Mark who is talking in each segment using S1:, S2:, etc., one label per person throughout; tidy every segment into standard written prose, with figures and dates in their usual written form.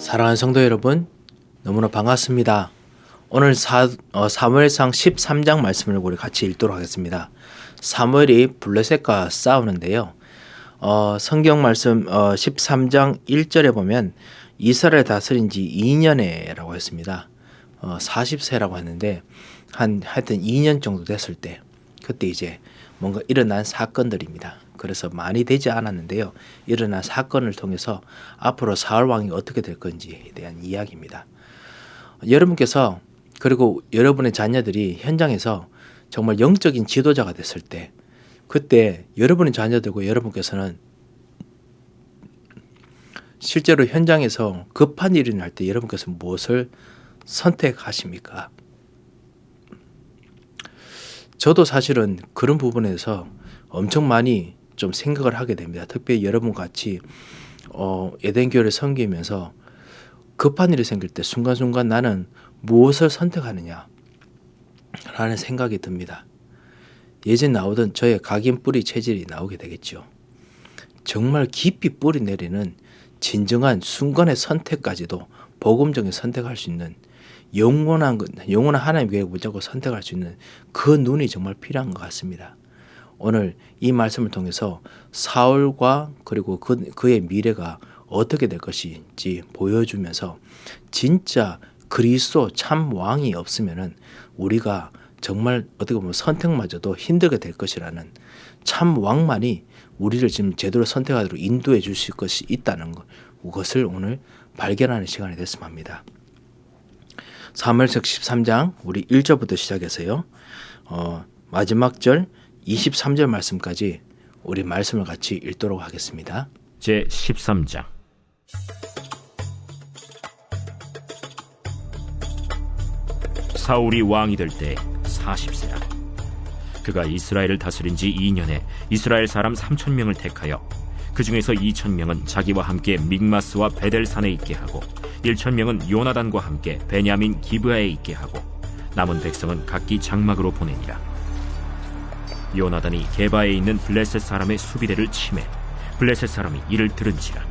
S1: 사랑하는 성도 여러분, 너무나 반갑습니다. 오늘 사무엘상 13장 말씀을 우리 같이 읽도록 하겠습니다. 사무엘이 블레셋과 싸우는데요. 성경 말씀 13장 1절에 보면 이스라엘 다스린 지 2년에라고 했습니다. 40세라고 했는데 하여튼 2년 정도 됐을 때 그때 이제 뭔가 일어난 사건들입니다. 그래서 많이 되지 않았는데요. 일어난 사건을 통해서 앞으로 사울 왕이 어떻게 될 건지에 대한 이야기입니다. 여러분께서 그리고 여러분의 자녀들이 현장에서 정말 영적인 지도자가 됐을 때 그때 여러분의 자녀들과 여러분께서는 실제로 현장에서 급한 일이 날 때 여러분께서 무엇을 선택하십니까? 저도 사실은 그런 부분에서 엄청 많이 좀 생각을 하게 됩니다. 특별히 여러분 같이 에덴교회를 섬기면서 급한 일이 생길 때 순간순간 나는 무엇을 선택하느냐 라는 생각이 듭니다. 예전 나오던 저의 각인 뿌리 체질이 나오게 되겠죠. 정말 깊이 뿌리 내리는 진정한 순간의 선택까지도 복음적인 선택할 수 있는 영원한 하나님께 무조건 선택할 수 있는 그 눈이 정말 필요한 것 같습니다. 오늘 이 말씀을 통해서 사울과 그리고 그의 미래가 어떻게 될 것인지 보여주면서 진짜 그리스도 참 왕이 없으면은 우리가 정말 어떻게 보면 선택마저도 힘들게 될 것이라는 참 왕만이 우리를 지금 제대로 선택하도록 인도해 주실 것이 있다는 것을 오늘 발견하는 시간이 됐으면 합니다. 사무엘상 13장 우리 1절부터 시작해서요. 마지막 절 23절 말씀까지 우리 말씀을 같이 읽도록 하겠습니다.
S2: 제 13장. 사울이 왕이 될 때 40세라. 그가 이스라엘을 다스린 지 2년에 이스라엘 사람 3,000명을 택하여 그 중에서 2,000명은 자기와 함께 믹마스와 베델산에 있게 하고 1,000명은 요나단과 함께 베냐민 기브아에 있게 하고 남은 백성은 각기 장막으로 보내니라. 요나단이 게바에 있는 블레셋 사람의 수비대를 치매 블레셋 사람이 이를 들은지라.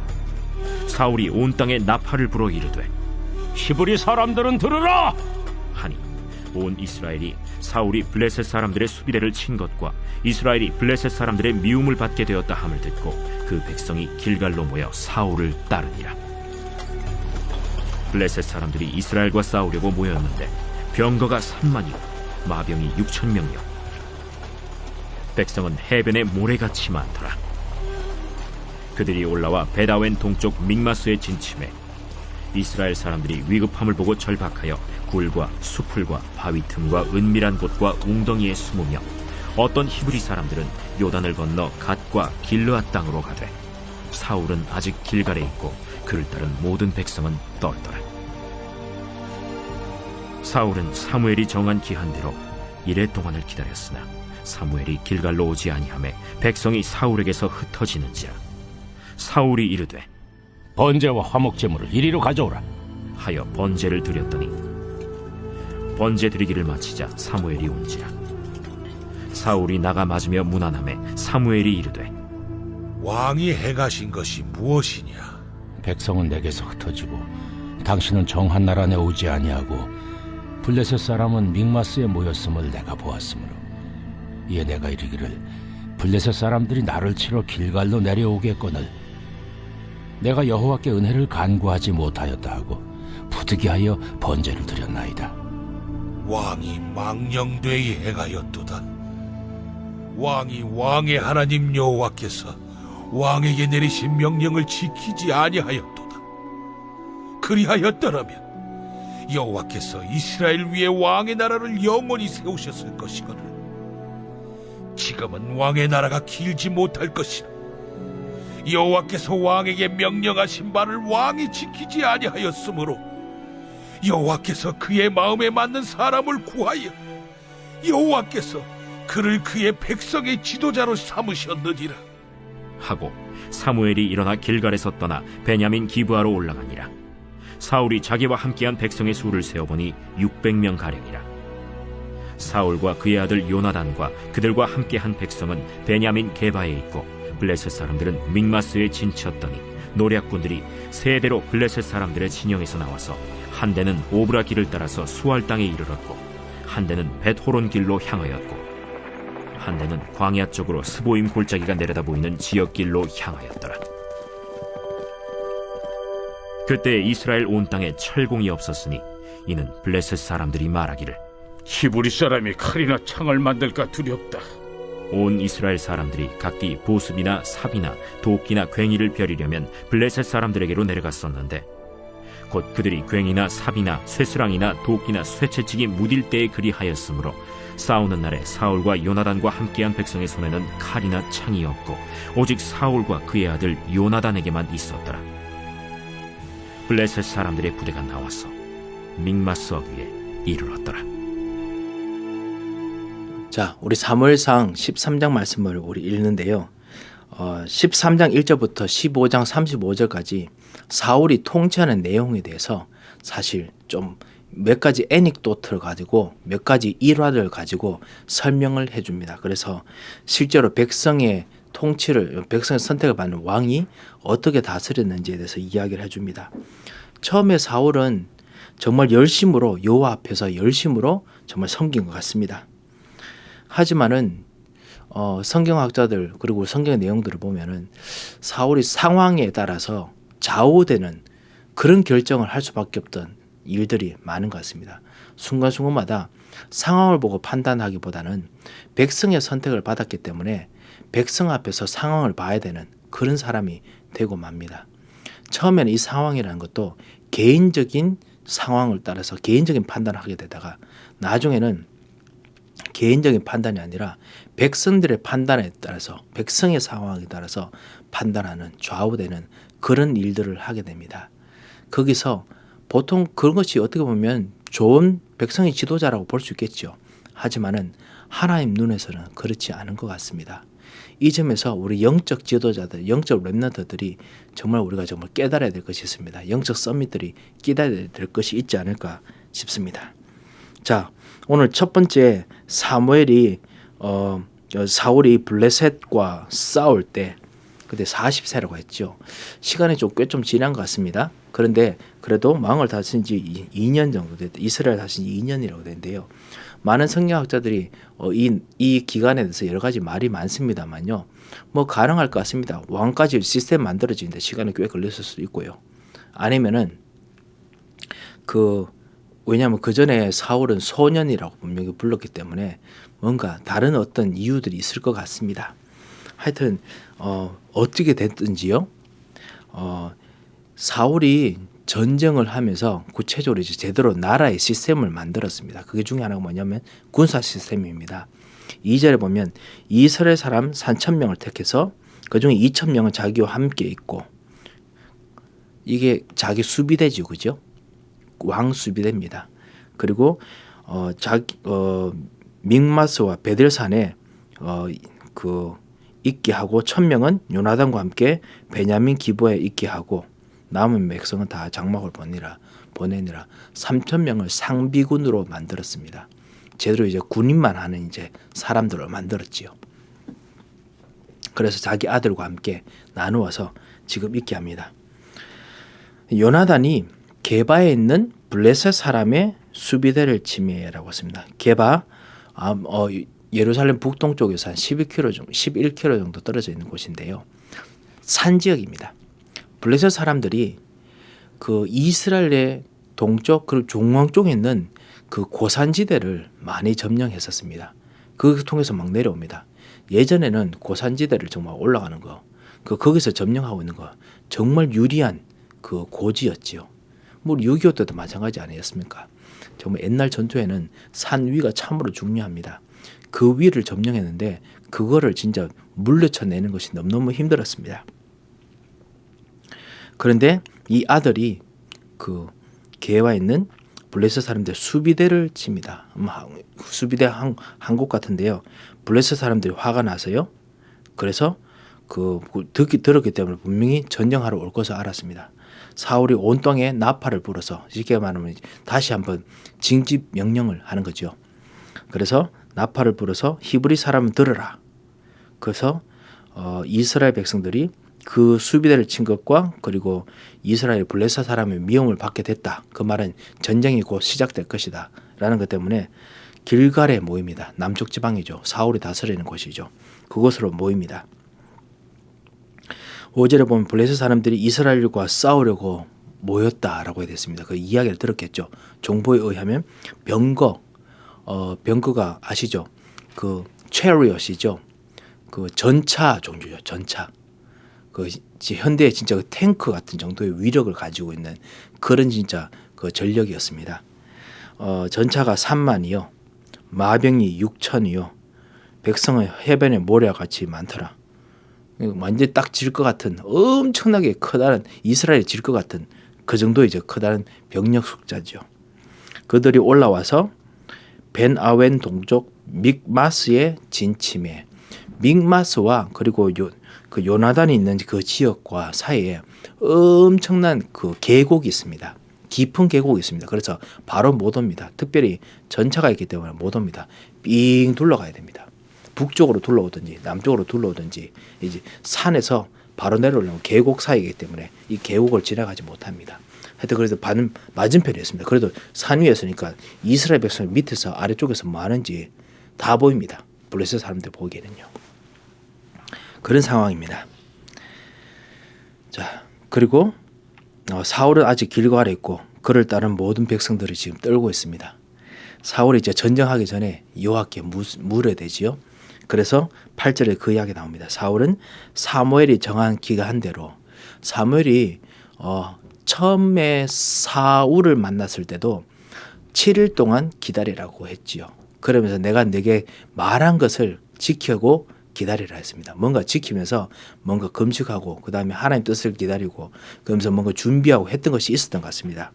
S2: 사울이 온 땅에 나팔을 불어 이르되 히브리 사람들은 들으라 하니 온 이스라엘이 사울이 블레셋 사람들의 수비대를 친 것과 이스라엘이 블레셋 사람들의 미움을 받게 되었다 함을 듣고 그 백성이 길갈로 모여 사울을 따르니라. 블레셋 사람들이 이스라엘과 싸우려고 모였는데 병거가 3만이고 마병이 6,000명이요 백성은 해변에 모래같이 많더라. 그들이 올라와 베다웬 동쪽 믹마스에 진침해 이스라엘 사람들이 위급함을 보고 절박하여 굴과 수풀과 바위 틈과 은밀한 곳과 웅덩이에 숨으며 어떤 히브리 사람들은 요단을 건너 갓과 길르앗 땅으로 가되 사울은 아직 길갈에 있고 그를 따른 모든 백성은 떨더라. 사울은 사무엘이 정한 기한대로 이레 동안을 기다렸으나 사무엘이 길갈로 오지 아니하매 백성이 사울에게서 흩어지는지라. 사울이 이르되
S3: 번제와 화목제물을 이리로 가져오라
S2: 하여 번제를 드렸더니 번제 드리기를 마치자 사무엘이 온지라. 사울이 나가 맞으며 문안하매 사무엘이 이르되
S4: 왕이 행하신 것이 무엇이냐?
S3: 백성은 내게서 흩어지고 당신은 정한 나라 안에 오지 아니하고 블레셋 사람은 믹마스에 모였음을 내가 보았으므로 이에 내가 이르기를 블레셋 사람들이 나를 치러 길갈로 내려오겠거늘 내가 여호와께 은혜를 간구하지 못하였다 하고 부득이하여 번제를 드렸나이다.
S4: 왕이 망령되이 행하였도다. 왕이 왕의 하나님 여호와께서 왕에게 내리신 명령을 지키지 아니하였도다. 그리하였더라면 여호와께서 이스라엘 위에 왕의 나라를 영원히 세우셨을 것이거늘 지금은 왕의 나라가 길지 못할 것이라. 여호와께서 왕에게 명령하신 바를 왕이 지키지 아니하였으므로 여호와께서 그의 마음에 맞는 사람을 구하여 여호와께서 그를 그의 백성의 지도자로 삼으셨느니라
S2: 하고 사무엘이 일어나 길갈에서 떠나 베냐민 기브아로 올라가니라. 사울이 자기와 함께한 백성의 수를 세어보니 600명 가량이라. 사울과 그의 아들 요나단과 그들과 함께한 백성은 베냐민 게바에 있고 블레셋 사람들은 믹마스에 진쳤더니 노략군들이 세 대로 블레셋 사람들의 진영에서 나와서 한 대는 오브라 길을 따라서 수알 땅에 이르렀고 한 대는 벳호론 길로 향하였고 한 대는 광야 쪽으로 스보임 골짜기가 내려다 보이는 지역길로 향하였더라. 그때 이스라엘 온 땅에 철공이 없었으니 이는 블레셋 사람들이 말하기를
S5: 히브리 사람이 칼이나 창을 만들까 두렵다.
S2: 온 이스라엘 사람들이 각기 보습이나 삽이나 도끼나 괭이를 벼리려면 블레셋 사람들에게로 내려갔었는데 곧 그들이 괭이나 삽이나 쇠스랑이나 도끼나 쇠채찍이 무딜 때에 그리하였으므로 싸우는 날에 사울과 요나단과 함께한 백성의 손에는 칼이나 창이 없고 오직 사울과 그의 아들 요나단에게만 있었더라. 블레셋 사람들의 부대가 나와서 믹마스 어귀에 이르렀더라.
S1: 자, 우리 사무엘상 13장 말씀을 우리 읽는데요. 13장 1절부터 15장 35절까지 사울이 통치하는 내용에 대해서 사실 좀 몇 가지 애닉도트를 가지고 몇 가지 일화를 가지고 설명을 해줍니다. 그래서 실제로 백성의 선택을 받는 왕이 어떻게 다스렸는지에 대해서 이야기를 해줍니다. 처음에 사울은 정말 열심으로 여호와 앞에서 열심으로 정말 섬긴 것 같습니다. 하지만은 성경학자들 그리고 성경의 내용들을 보면은 사울이 상황에 따라서 좌우되는 그런 결정을 할 수밖에 없던 일들이 많은 것 같습니다. 순간순간마다 상황을 보고 판단하기보다는 백성의 선택을 받았기 때문에 백성 앞에서 상황을 봐야 되는 그런 사람이 되고 맙니다. 처음에는 이 상황이라는 것도 개인적인 상황을 따라서 개인적인 판단을 하게 되다가 나중에는 개인적인 판단이 아니라 백성들의 판단에 따라서 백성의 상황에 따라서 판단하는 좌우되는 그런 일들을 하게 됩니다. 거기서 보통 그런 것이 어떻게 보면 좋은 백성의 지도자라고 볼 수 있겠죠. 하지만은 하나님 눈에서는 그렇지 않은 것 같습니다. 이 점에서 우리 영적 지도자들, 영적 렘넌트들이 정말 우리가 정말 깨달아야 될 것이 있습니다. 영적 서밋들이 깨달아야 될 것이 있지 않을까 싶습니다. 자, 오늘 첫 번째 사무엘이 사울이 블레셋과 싸울 때 그때 40세라고 했죠. 시간이 꽤 좀 지난 것 같습니다. 그런데 그래도 왕을 다스린 지 2년 정도 됐다. 이스라엘 다스린 지 2년이라고 되는데요. 많은 성경학자들이 이 기간에 대해서 여러 가지 말이 많습니다만요. 뭐 가능할 것 같습니다. 왕까지 시스템 만들어지는데 시간이 꽤 걸렸을 수도 있고요. 아니면은 왜냐하면 그 전에 사울은 소년이라고 분명히 불렀기 때문에 뭔가 다른 어떤 이유들이 있을 것 같습니다. 하여튼 어떻게 됐든지요. 사울이 전쟁을 하면서 구체적으로 이제 제대로 나라의 시스템을 만들었습니다. 그게 중에 하나가 뭐냐면 군사 시스템입니다. 2절에 보면 이스라엘 사람 3,000명을 택해서 그중에 2,000명은 자기와 함께 있고 이게 자기 수비대죠, 그죠? 왕 수비대입니다. 그리고 믹마스와 베델산에 있게 하고 1,000명은 요나단과 함께 베냐민 기브에 있게 하고 남은 백성은 다 장막을 보내니라 3,000명을 상비군으로 만들었습니다. 제대로 이제 군인만 하는 이제 사람들을 만들었지요. 그래서 자기 아들과 함께 나누어서 지금 있게 합니다. 요나단이 게바에 있는 블레셋 사람의 수비대를 침해라고 했습니다. 게바 예루살렘 북동쪽에서 한 11km 정도 떨어져 있는 곳인데요. 산 지역입니다. 블레셋 사람들이 그 이스라엘의 동쪽 그리고 중앙 쪽에 있는 그 고산지대를 많이 점령했었습니다. 그걸 통해서 막 내려옵니다. 예전에는 고산지대를 정말 올라가는 거, 거기서 점령하고 있는 거 정말 유리한 그 고지였지요. 뭐 6.25 때도 마찬가지 아니었습니까? 정말 옛날 전투에는 산 위가 참으로 중요합니다. 그 위를 점령했는데 그거를 진짜 물려쳐내는 것이 너무너무 힘들었습니다. 그런데 이 아들이 그 게바에 있는 블레셋 사람들 수비대를 칩니다. 수비대 한 곳 같은데요. 블레셋 사람들이 화가 나서요. 그래서 들었기 때문에 분명히 전쟁하러 올 것을 알았습니다. 사울이 온 땅에 나팔을 불어서 쉽게 말하면 다시 한번 징집 명령을 하는 거죠. 그래서 나팔을 불어서 히브리 사람은 들으라. 그래서 이스라엘 백성들이 그 수비대를 친 것과 그리고 이스라엘 블레셋 사람의 미움을 받게 됐다. 그 말은 전쟁이 곧 시작될 것이다 라는 것 때문에 길갈에 모입니다. 남쪽 지방이죠. 사울이 다스리는 곳이죠. 그곳으로 모입니다. 5절에 보면 블레셋 사람들이 이스라엘과 싸우려고 모였다라고 해야 됐습니다. 그 이야기를 들었겠죠. 정보에 의하면 병거가 아시죠? 그 chariot이죠. 그 전차 종류죠. 전차. 그 현대의 진짜 그 탱크 같은 정도의 위력을 가지고 있는 그런 진짜 그 전력이었습니다. 전차가 3만이요. 마병이 6천이요. 백성의 해변의 모래와 같이 많더라. 완전히 딱 질 것 같은 엄청나게 커다란 이스라엘이 질 것 같은 그 정도의 이제 커다란 병력 숫자죠. 그들이 올라와서 벤아웬 동쪽 믹마스에 진침해 믹마스와 그리고 그 요나단이 있는 그 지역과 사이에 엄청난 그 계곡이 있습니다. 깊은 계곡이 있습니다. 그래서 바로 못 옵니다. 특별히 전차가 있기 때문에 못 옵니다. 삥 둘러가야 됩니다. 북쪽으로 둘러오든지 남쪽으로 둘러오든지 이제 산에서 바로 내려오려면 계곡 사이이기 때문에 이 계곡을 지나가지 못합니다. 하여튼 그래서 맞은편이었습니다. 그래도 산 위에서니까 이스라엘 백성 밑에서 아래쪽에서 뭐 하는지 다 보입니다. 블레셋 사람들 보기에는요. 그런 상황입니다. 자, 그리고 사울은 아직 길갈에 있고 그를 따른 모든 백성들이 지금 떨고 있습니다. 사울이 이제 전쟁하기 전에 여호와께 물어야 되지요. 그래서 8절에 그 이야기 나옵니다. 사울은 사무엘이 정한 기간 대로 사무엘이 처음에 사울을 만났을 때도 7일 동안 기다리라고 했지요. 그러면서 내가 네게 말한 것을 지키고 기다리라 했습니다. 뭔가 지키면서 뭔가 금식하고 그 다음에 하나님 뜻을 기다리고 그러면서 뭔가 준비하고 했던 것이 있었던 것 같습니다.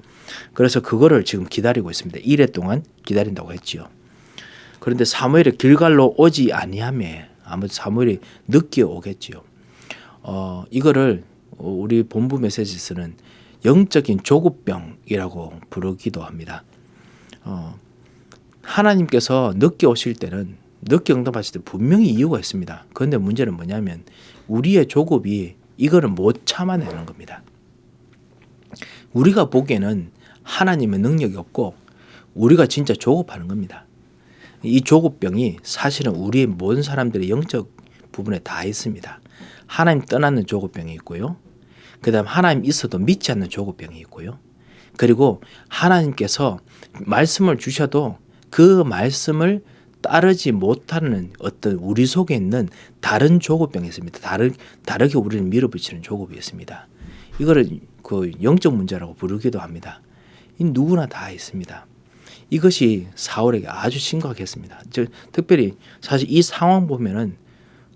S1: 그래서 그거를 지금 기다리고 있습니다. 1회 동안 기다린다고 했지요. 그런데 사무엘이 길갈로 오지 아니하며 아무래도 사무엘이 늦게 오겠지요. 이거를 우리 본부 메시지에서는 영적인 조급병이라고 부르기도 합니다. 하나님께서 늦게 오실 때는 늦게 응답하실 때 분명히 이유가 있습니다. 그런데 문제는 뭐냐면 우리의 조급이 이거를 못 참아내는 겁니다. 우리가 보기에는 하나님의 능력이 없고 우리가 진짜 조급하는 겁니다. 이 조급병이 사실은 우리의 모든 사람들의 영적 부분에 다 있습니다. 하나님 떠나는 조급병이 있고요. 그 다음 하나님 있어도 믿지 않는 조급병이 있고요. 그리고 하나님께서 말씀을 주셔도 그 말씀을 따르지 못하는 어떤 우리 속에 있는 다른 조급병이 있습니다. 다르게 우리를 밀어붙이는 조급이 있습니다. 이거를 그 영적 문제라고 부르기도 합니다. 누구나 다 있습니다. 이것이 사울에게 아주 심각했습니다. 특별히 사실 이 상황 보면은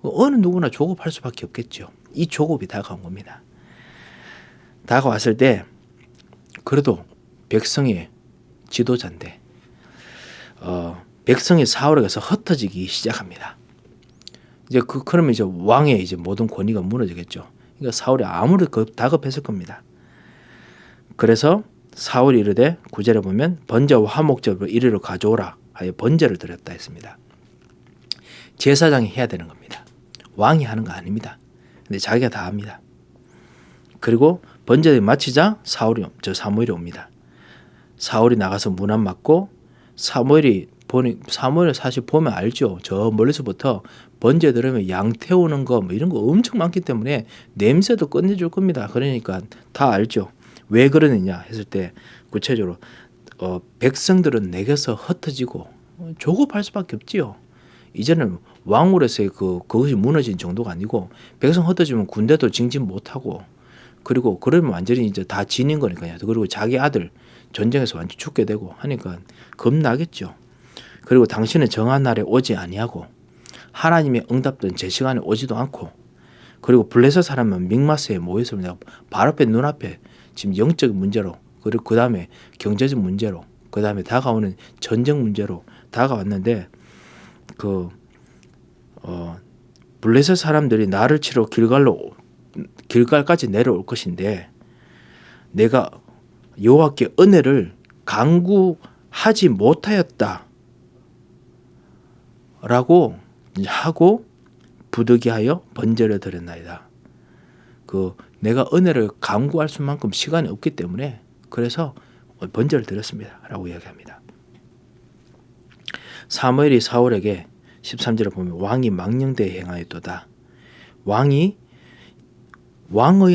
S1: 어느 누구나 조급할 수밖에 없겠죠. 이 조급이 다가온 겁니다. 다가왔을 때 그래도 백성의 지도자인데 백성이 사울에게서 흩어지기 시작합니다. 이제 그러면 이제 왕의 이제 모든 권위가 무너지겠죠. 그러니까 사울이 아무래도 다급했을 겁니다. 그래서 사울이 이르되 9절에 보면 번제와 화목제로 이리로 가져오라 하여 번제를 드렸다 했습니다. 제사장이 해야 되는 겁니다. 왕이 하는 거 아닙니다. 근데 자기가 다 합니다. 그리고 번제를 마치자 사무엘이 옵니다. 사울이 나가서 문 안 맞고 사무엘을 사실 보면 알죠. 저 멀리서부터 번제 들으면 양 태우는 거 뭐 이런 거 엄청 많기 때문에 냄새도 끝내줄 겁니다. 그러니까 다 알죠. 왜 그러느냐 했을 때 구체적으로 백성들은 내게서 흩어지고 조급할 수밖에 없지요. 이제는 왕으로서의 그것이 무너진 정도가 아니고 백성 흩어지면 군대도 징진 못하고 그리고 그러면 완전히 이제 다 지닌 거니까요. 그리고 자기 아들 전쟁에서 완전 죽게 되고 하니까 겁나겠죠. 그리고 당신은 정한 날에 오지 아니하고 하나님의 응답된 제 시간에 오지도 않고 그리고 블레셋 사람은 믹마스에 모였습니다. 바로 앞에 눈앞에 지금 영적 문제로 그리고 그 다음에 경제적 문제로 그 다음에 다가오는 전쟁 문제로 다가왔는데 블레셋 사람들이 나를 치러 길갈까지 내려올 것인데 내가 여호와께 은혜를 간구하지 못하였다 라고 하고 부득이하여 번제를 드렸나이다. 내가 은혜를 강구할 수만큼 시간이 없기 때문에 그래서 번제를 드렸습니다 라고 이야기합니다. 사무엘이 사울에게 13절에 보면 왕이 망령되이 행하였도다. 왕의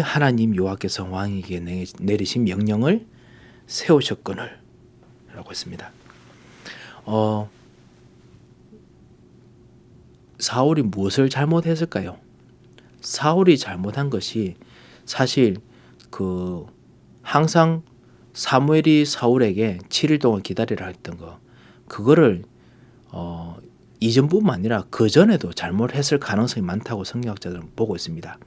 S1: 하나님 여호와께서 왕에게 내리신 명령을 세우셨거늘 라고 했습니다. 사울이 무엇을 잘못했을까요? 사울이 잘못한 것이 사실 항상 사무엘이 사울에게 7일 동안 기다리라 했던 거, 그거를 이전뿐만 아니라 그 전에도 잘못했을 가능성이 많다고 성경학자들은 보고 있습니다.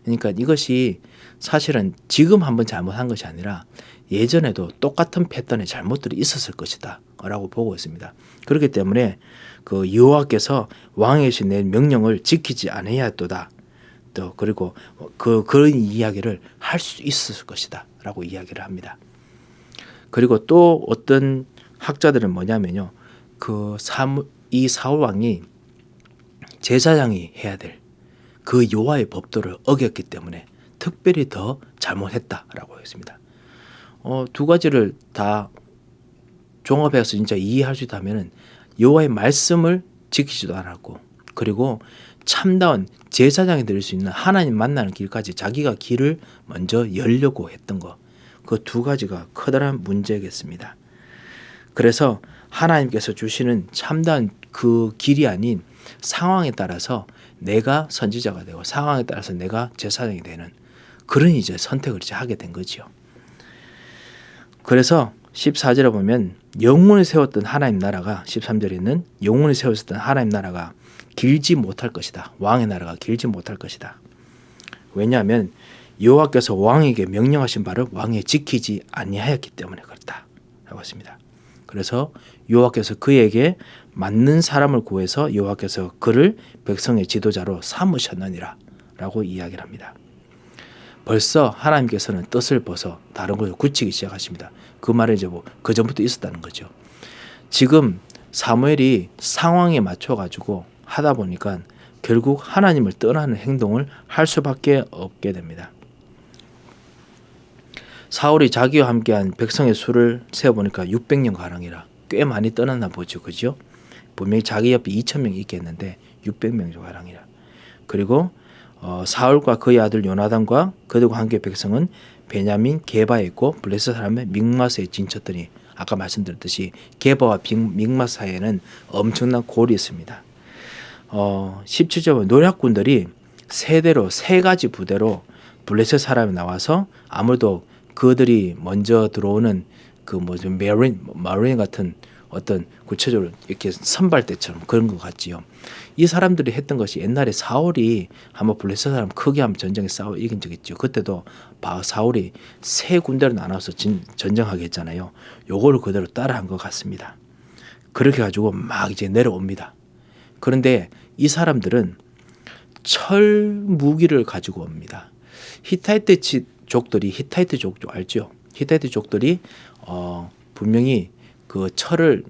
S1: 그러니까 이것이 사실은 지금 한번 잘못한 것이 아니라 예전에도 똑같은 패턴의 잘못들이 있었을 것이다 라고 보고 있습니다. 그렇기 때문에 여호와께서 왕에게 낸 명령을 지키지 아니하였도다. 또 그리고 그런 이야기를 할 수 있었을 것이다 라고 이야기를 합니다. 그리고 또 어떤 학자들은 뭐냐면요, 이 사울 왕이 제사장이 해야 될 그 여호와의 법도를 어겼기 때문에 특별히 더 잘못했다라고 했습니다. 두 가지를 다 종합해서 진짜 이해할 수 있다면은 여호와의 말씀을 지키지도 않았고, 그리고 참다운 제사장이 될 수 있는 하나님 만나는 길까지 자기가 길을 먼저 열려고 했던 것, 그 두 가지가 커다란 문제겠습니다. 그래서 하나님께서 주시는 참다운 그 길이 아닌 상황에 따라서 내가 선지자가 되고 상황에 따라서 내가 제사장이 되는 그런 이제 선택을 이제 하게 된 거죠. 그래서 14절에 보면 영원히 세웠던 하나님 나라가, 13절에는 영원히 세웠던 하나님 나라가 길지 못할 것이다. 왕의 나라가 길지 못할 것이다. 왜냐하면 여호와께서 왕에게 명령하신 바를 왕이 지키지 아니하였기 때문에 그렇다 라고 했습니다. 그래서 여호와께서 그에게 맞는 사람을 구해서 여호와께서 그를 백성의 지도자로 삼으셨느니라 라고 이야기를 합니다. 벌써 하나님께서는 뜻을 벗어 다른 것을 굳히기 시작하십니다. 그 말은 이제 그 전부터 있었다는 거죠. 지금 사무엘이 상황에 맞춰 가지고 하다 보니까 결국 하나님을 떠나는 행동을 할 수밖에 없게 됩니다. 사울이 자기와 함께한 백성의 수를 세어보니까 600명 가량이라 꽤 많이 떠났나 보죠. 그죠? 분명히 자기 옆에 2,000명이 있겠는데 600명 가량이라. 그리고 사울과 그의 아들 요나단과 그들과 함께 백성은 베냐민 게바에 있고 블레셋 사람의 믹마스에 진쳤더니, 아까 말씀드렸듯이 게바와 믹마스 사이에는 엄청난 골이 있습니다. 17절 노략군들이 세 가지 부대로 블레셋 사람이 나와서 아무래도 그들이 먼저 들어오는 마린 같은 어떤 구체적으로 이렇게 선발대처럼 그런 것 같지요. 이 사람들이 했던 것이 옛날에 사울이 한번 블레셋 사람 크게 한번 전쟁에 싸워 이긴 적 있죠. 그때도 사울이 세 군대로 나눠서 전쟁하게 했잖아요. 요거를 그대로 따라한 것 같습니다. 그렇게 가지고 막 이제 내려옵니다. 그런데 이 사람들은 철 무기를 가지고 옵니다. 히타이트 족 알죠? 히타이트 족들이 분명히 그 철을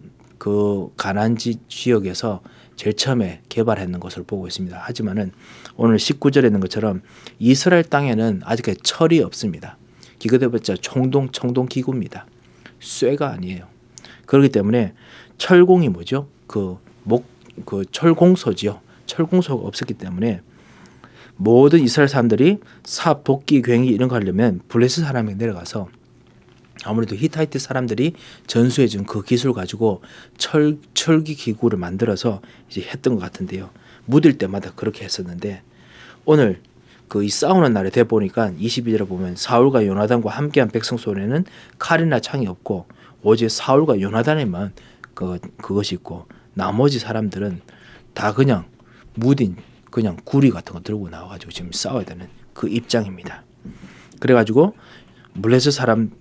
S1: 가나안 지역에서 제일 처음에 개발했는 것을 보고 있습니다. 하지만은 오늘 19절에 있는 것처럼 이스라엘 땅에는 아직까지 철이 없습니다. 기껏해봤자 청동 기구입니다. 쇠가 아니에요. 그렇기 때문에 철공이 뭐죠? 철공소지요. 철공소가 없었기 때문에 모든 이스라엘 사람들이 삽, 도끼, 괭이 이런 거 하려면 블레셋 사람이 내려가서 아무래도 히타이트 사람들이 전수해 준 그 기술 가지고 철기 기구를 만들어서 이제 했던 것 같은데요. 묻을 때마다 그렇게 했었는데 오늘 이 싸우는 날에 돼 보니까 22절에 보면 사울과 요나단과 함께한 백성 손에는 칼이나 창이 없고 오직 사울과 요나단에만 그것이 있고 나머지 사람들은 다 그냥 무딘 그냥 구리 같은 거 들고 나와가지고 지금 싸워야 되는 그 입장입니다. 그래가지고 블레셋 사람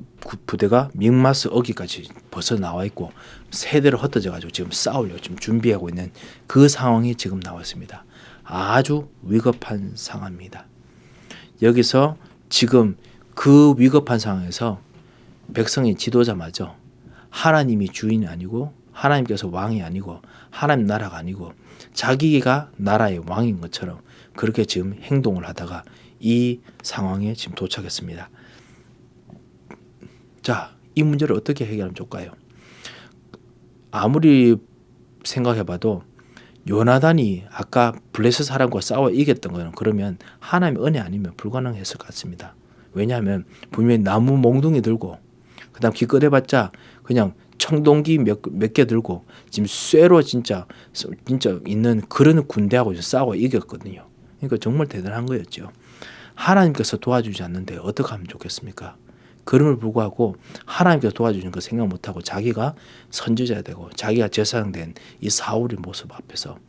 S1: 부대가 믹마스 어기까지 벌써 나와 있고 세대로 흩어져가지고 지금 싸우려고 지금 준비하고 있는 그 상황이 지금 나왔습니다. 아주 위급한 상황입니다. 여기서 지금 그 위급한 상황에서 백성의 지도자마저 하나님이 주인이 아니고 하나님께서 왕이 아니고 하나님 나라가 아니고 자기가 나라의 왕인 것처럼 그렇게 지금 행동을 하다가 이 상황에 지금 도착했습니다. 자, 이 문제를 어떻게 해결하면 좋을까요? 아무리 생각해봐도 요나단이 아까 블레셋 사람과 싸워 이겼던 거는 그러면 하나님의 은혜 아니면 불가능했을 것 같습니다. 왜냐하면 분명히 나무 몽둥이 들고 그다음 기껏해봤자 그냥 청동기 몇 개 들고 지금 쇠로 진짜 있는 그런 군대하고 싸워 이겼거든요. 그러니까 정말 대단한 거였죠. 하나님께서 도와주지 않는데 어떻게 하면 좋겠습니까? 그럼을 불구하고 하나님께서 도와주는 거 생각 못하고 자기가 선지자가 되고 자기가 제사장된 이 사울의 모습 앞에서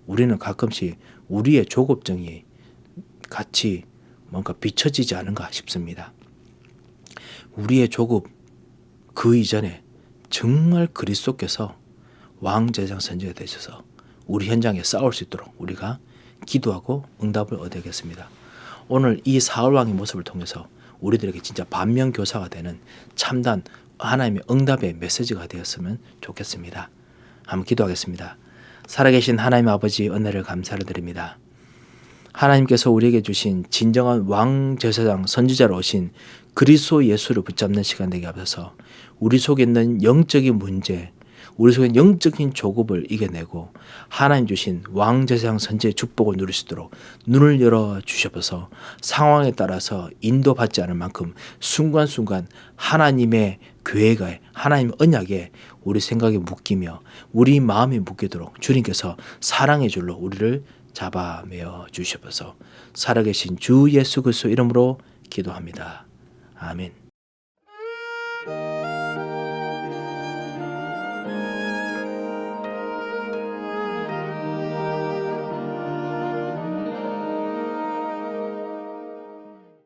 S1: 우리는 가끔씩 우리의 조급증이 같이 뭔가 비춰지지 않은가 싶습니다. 우리의 조급 그 이전에 정말 그리스도께서 왕제장 선지자 되셔서 우리 현장에 싸울 수 있도록 우리가 기도하고 응답을 얻어야겠습니다. 오늘 이 사울왕의 모습을 통해서 우리들에게 진짜 반면교사가 되는 참단 하나님의 응답의 메시지가 되었으면 좋겠습니다. 한번 기도하겠습니다. 살아계신 하나님 아버지 은혜를 감사를 드립니다. 하나님께서 우리에게 주신 진정한 왕제사장 선지자로 오신 그리스도 예수를 붙잡는 시간 되게 하셔서 우리 속에 있는 영적인 문제, 우리 속에 있는 영적인 조급을 이겨내고 하나님 주신 왕제사장 선지의 축복을 누릴 수 있도록 눈을 열어주셔서 상황에 따라서 인도받지 않을 만큼 순간순간 하나님의 교회가 하나님의 언약에 우리 생각에 묶이며 우리 마음에 묶이도록 주님께서 사랑의 줄로 우리를 잡아매어 주셔서 살아계신 주 예수 그리스도 이름으로 기도합니다. 아멘.